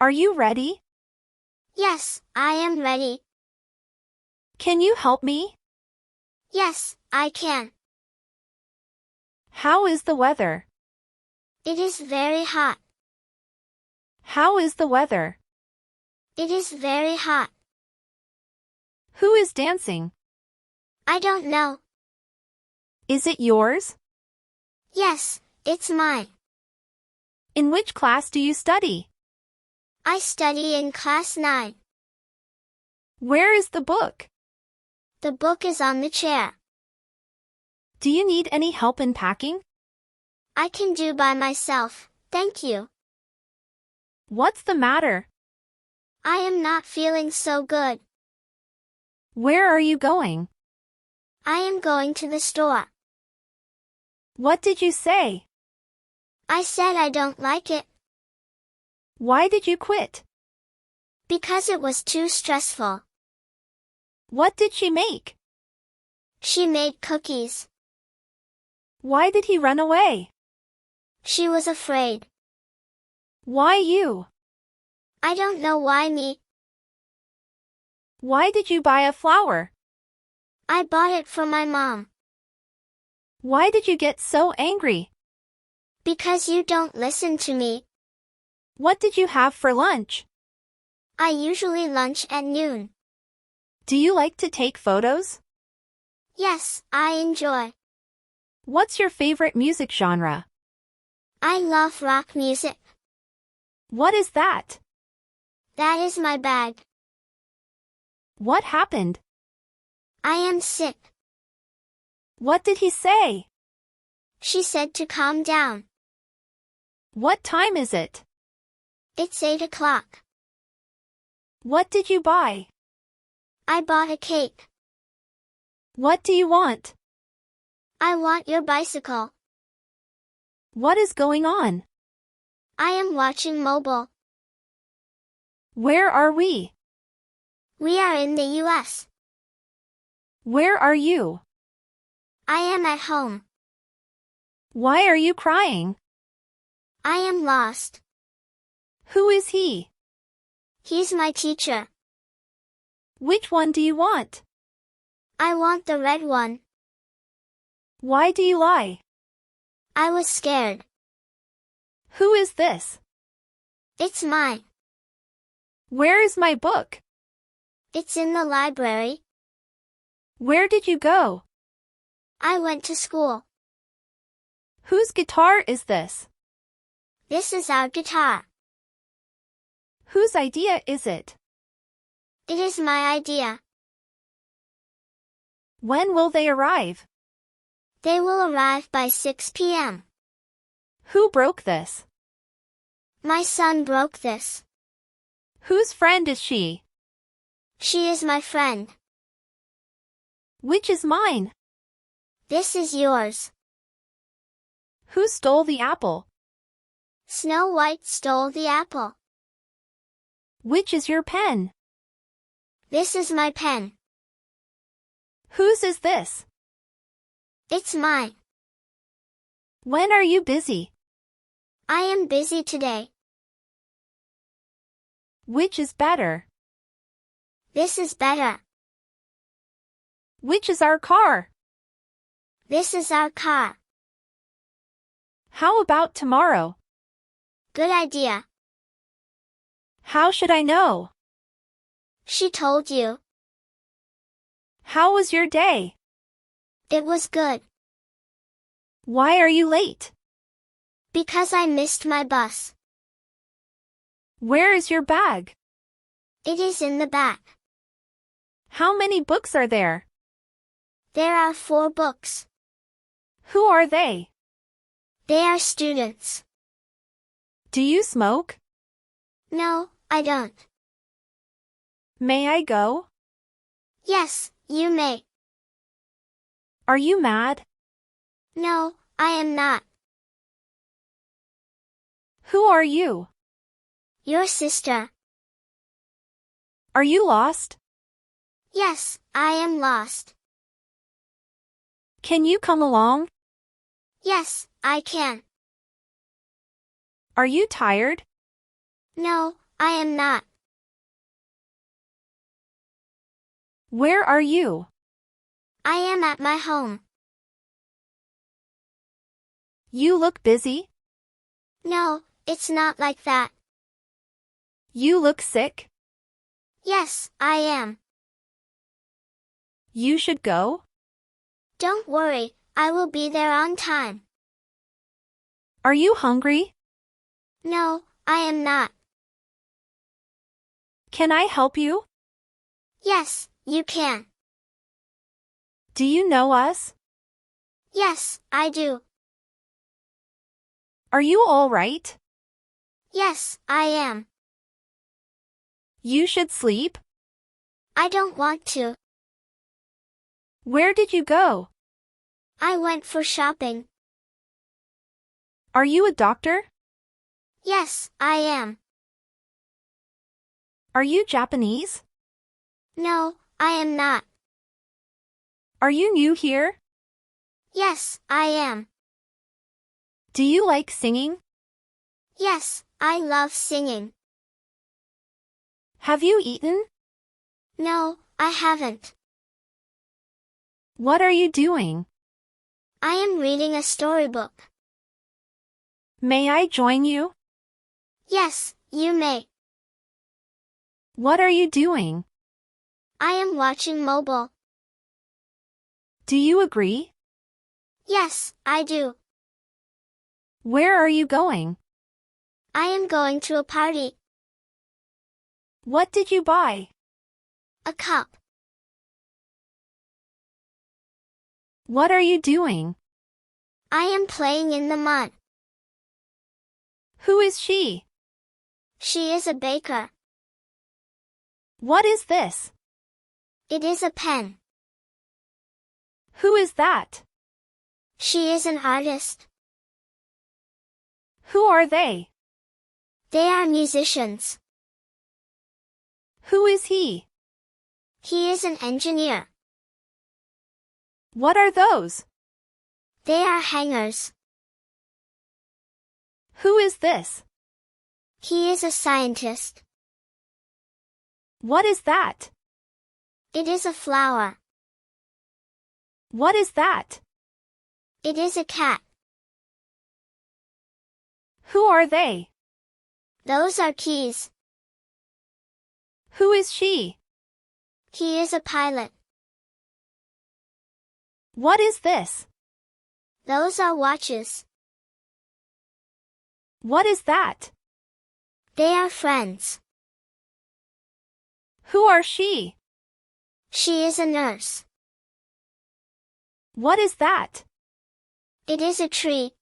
Are you ready? Yes, I am ready. Can you help me? Yes, I can. How is the weather? It is very hot. How is the weather? It is very hot. Who is dancing? I don't know. Is it yours? Yes, it's mine. In which class do you study? I study in class 9. Where is the book? The book is on the chair. Do you need any help in packing? I can do by myself, thank you. What's the matter? I am not feeling so good. Where are you going? I am going to the store. What did you say? I said I don't like it. Why did you quit? Because it was too stressful. What did she make? She made cookies. Why did he run away? She was afraid. Why you? I don't know why me. Why did you buy a flower? I bought it for my mom. Why did you get so angry? Because you don't listen to me. What did you have for lunch? I usually lunch at noon. Do you like to take photos? Yes, I enjoy. What's your favorite music genre? I love rock music. What is that? That is my bag. What happened? I am sick. What did he say? She said to calm down. What time is it? It's 8 o'clock. What did you buy? I bought a cake. What do you want? I want your bicycle. What is going on? I am watching mobile. Where are we? We are in the US. Where are you? I am at home. Why are you crying? I am lost. Who is he? He's my teacher. Which one do you want? I want the red one. Why do you lie? I was scared. Who is this? It's mine. Where is my book? It's in the library. Where did you go? I went to school. Whose guitar is this? This is our guitar. Whose idea is it? It is my idea. When will they arrive? They will arrive by 6 p.m. Who broke this? My son broke this. Whose friend is she? She is my friend. Which is mine? This is yours. Who stole the apple? Snow White stole the apple. Which is your pen? This is my pen. Whose is this? It's mine. When are you busy? I am busy today. Which is better? This is better. Which is our car? This is our car. How about tomorrow? Good idea. How should I know? She told you. How was your day? It was good. Why are you late? Because I missed my bus. Where is your bag? It is in the back. How many books are there? There are 4 books. Who are they? They are students. Do you smoke? No, I don't. May I go? Yes, you may. Are you mad? No, I am not. Who are you? Your sister. Are you lost? Yes, I am lost. Can you come along? Yes, I can. Are you tired? No, I am not. Where are you? I am at my home. You look busy. No, it's not like that. You look sick. Yes, I am. You should go. Don't worry, I will be there on time. Are you hungry? No, I am not. Can I help you? Yes, you can. Do you know us? Yes, I do. Are you all right? Yes, I am. You should sleep. I don't want to. Where did you go? I went for shopping. Are you a doctor? Yes, I am. Are you Japanese? No, I am not. Are you new here? Yes, I am. Do you like singing? Yes, I love singing. Have you eaten? No, I haven't. What are you doing? I am reading a storybook. May I join you? Yes, you may. What are you doing? I am watching mobile. Do you agree? Yes, I do. Where are you going? I am going to a party. What did you buy? A cup. What are you doing? I am playing in the mud. Who is she? She is a baker. What is this? It is a pen. Who is that? She is an artist. Who are they? They are musicians. Who is he? He is an engineer. What are those? They are hangers. Who is this? He is a scientist. What is that? It is a flower. What is that? It is a cat. Who are they? Those are keys. Who is she? He is a pilot. What is this? Those are watches. What is that? They are friends. Who are she? She is a nurse. What is that? It is a tree.